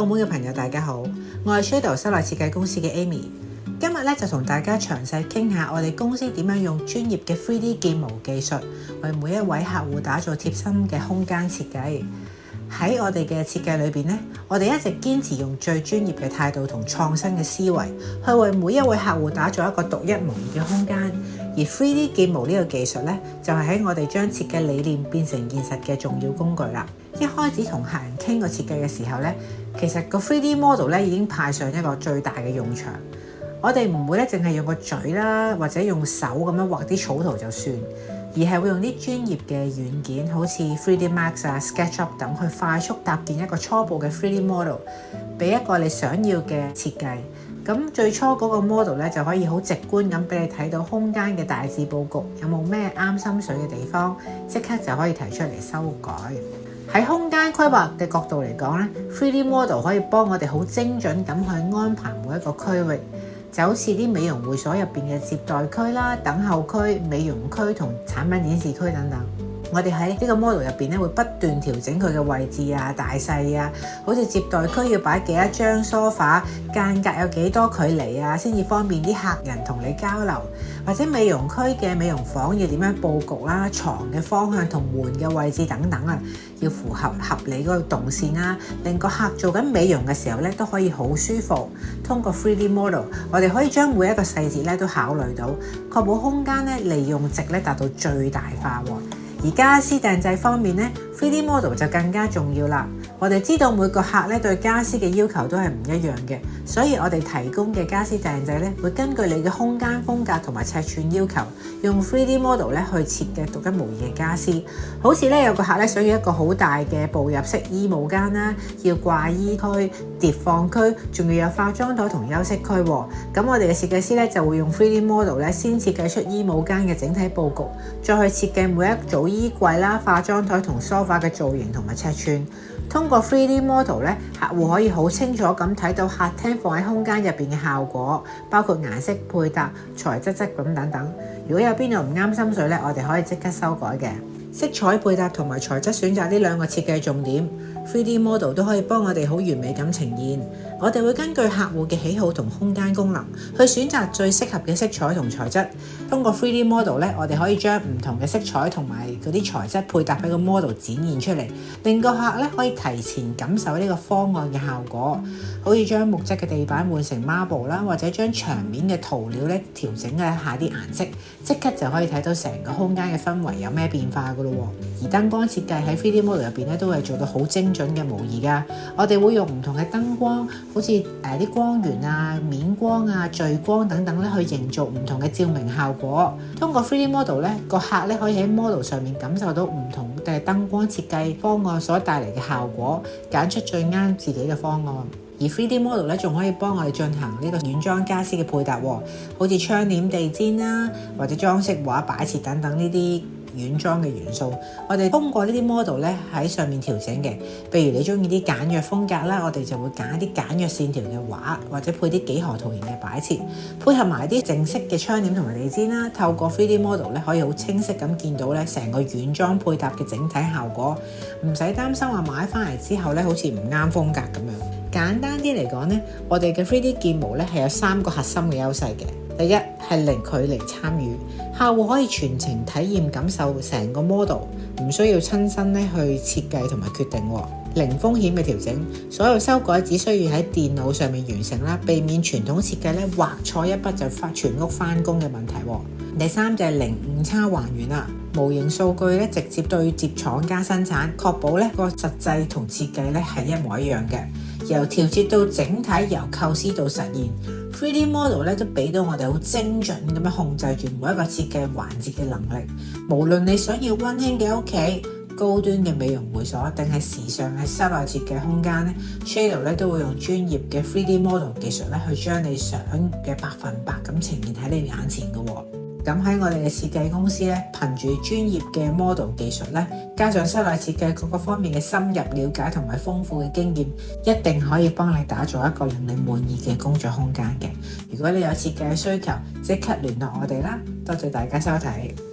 澳門嘅朋友大家好，我係 Shadow 室內設計公司嘅 Amy。今日咧就同大家詳細傾下我哋公司點樣用專業嘅 3D 建模技術，為每一位客戶打造貼心嘅空間設計。喺我哋嘅設計裏邊咧，我哋一直堅持用最專業嘅態度同創新嘅思維，去為每一位客戶打造一個獨一無二嘅空間。而 3D 建模呢個技術咧，就係喺我哋將設計理念變成現實嘅重要工具啦。一開始同客人傾個設計嘅時候咧，其實個 3D model 咧已經派上一個最大嘅用場。我哋唔會咧淨係用個嘴啦，或者用手咁樣畫啲草圖就算，而係會用啲專業嘅軟件，好似 3D Max 啊、SketchUp 等，去快速搭建一個初步嘅 3D model， 俾一個你想要嘅設計。咁最初嗰個 model 咧就可以好直觀咁俾你睇到空間嘅大致佈局，有冇咩啱心水嘅地方，即刻就可以提出嚟修改。喺空間規劃嘅角度嚟講咧， 3D model 可以幫我哋好精準咁去安排每一個區域，就好似啲美容會所入邊嘅接待區啦、等候區、美容區同產品展示區等等。我哋喺呢個 model 入邊咧，會不斷調整佢嘅位置啊、大細啊，好似接待區要擺幾多張梳化，間隔有幾多距離啊，先至方便啲客人同你交流。或者美容區嘅美容房要點樣佈局啦、床嘅方向同門嘅位置等等啊，要符合合理嗰個動線啦，令個客做緊美容嘅時候咧都可以好舒服。通過 3D model， 我哋可以將每一個細節咧都考慮到，確保空間咧利用值咧達到最大化喎。而家私訂製方面咧 ，3D model 就更加重要啦。我哋知道每個客咧對家私嘅要求都係唔一樣嘅，所以我哋提供嘅家私訂製咧會根據你嘅空間風格同埋尺寸要求，用 3D model 咧去設計獨一無二嘅家私。好似咧有個客咧想要一個好大嘅步入式衣帽間啦，要掛衣區、疊放區，仲要有化妝台同休息區喎。咁我哋嘅設計師咧就會用 3D model 咧先設計出衣帽間嘅整體佈局，再去設計每一組衣櫃啦、化妝台同梳化嘅造型同埋尺寸。通過 3D model 咧，客戶可以好清楚咁睇到客廳放喺空間入邊嘅效果，包括顏色配搭、材質質感等等。如果有邊度唔啱心水咧，我哋可以即刻修改嘅。色彩配搭同埋材質選擇呢兩個設計重點， 3D model 都可以幫我哋好完美咁呈現。我哋會根據客戶嘅喜好同空間功能去選擇最適合嘅色彩同材質。通過 3D model 咧，我哋可以將唔同嘅色彩同埋嗰啲材質配搭喺個 model 展現出嚟，令個客咧可以提前感受呢個方案嘅效果。好似將木質嘅地板換成 marble 啦，或者將牆面嘅塗料咧調整一下啲顏色，即刻就可以睇到成個空間嘅氛圍有咩變化噶咯。而燈光設計喺 3D model 入邊咧都係做到好精準嘅模擬噶。我哋會用唔同嘅燈光，好似啲光源啊、面光啊、聚光等等咧，去營造唔同嘅照明效果。通過 3D model 咧，個客咧可以喺 model 上面感受到唔同嘅燈光設計方案所帶嚟嘅效果，揀出最啱自己嘅方案。而 3D model 咧仲可以幫我哋進行呢個軟裝家私嘅配搭，好似窗簾、地氈啦，或者裝飾畫擺設等等呢啲軟裝嘅元素，我哋通過呢啲 model 咧喺上面調整嘅。譬如你中意啲簡約風格啦，我哋就會揀一啲簡約線條嘅畫，或者配啲幾何圖形嘅擺設，配合埋啲正式嘅窗簾同埋地氈啦。透過 3D model 咧，可以好清晰咁見到咧成個軟裝配搭嘅整體效果，唔使擔心話買翻嚟之後咧好似唔啱風格咁樣。簡單啲嚟講咧，我哋嘅 3D 建模咧係有3個核心嘅優勢嘅。第一係零距離參與，客戶可以全程體驗感受成個 model， 唔需要親身咧去設計同埋決定。零風險嘅調整，所有修改只需要喺電腦上面完成啦，避免傳統設計咧畫錯一筆就全屋翻工嘅問題。第三就係零誤差還原啦，模型數據咧直接對接廠家生產，確保咧個實際同設計咧係一模一樣嘅。由調節到整體，由構思到實現， 3D model 咧都俾到我哋好精準咁樣控制住每一個設計環節嘅能力。無論你想要溫馨嘅屋企、高端嘅美容會所，定係時尚嘅室內設計空間咧 ，Shadow 咧都會用專業嘅 3D model 技術咧去將你想嘅100%咁呈現喺你眼前嘅。咁喺我哋嘅設計公司咧，憑住專業嘅 model 技術咧，加上室內設計各個方面嘅深入了解同埋豐富嘅經驗，一定可以幫你打造一個令你滿意嘅工作空間嘅。如果你有設計嘅需求，即刻聯絡我哋啦！多謝大家收睇。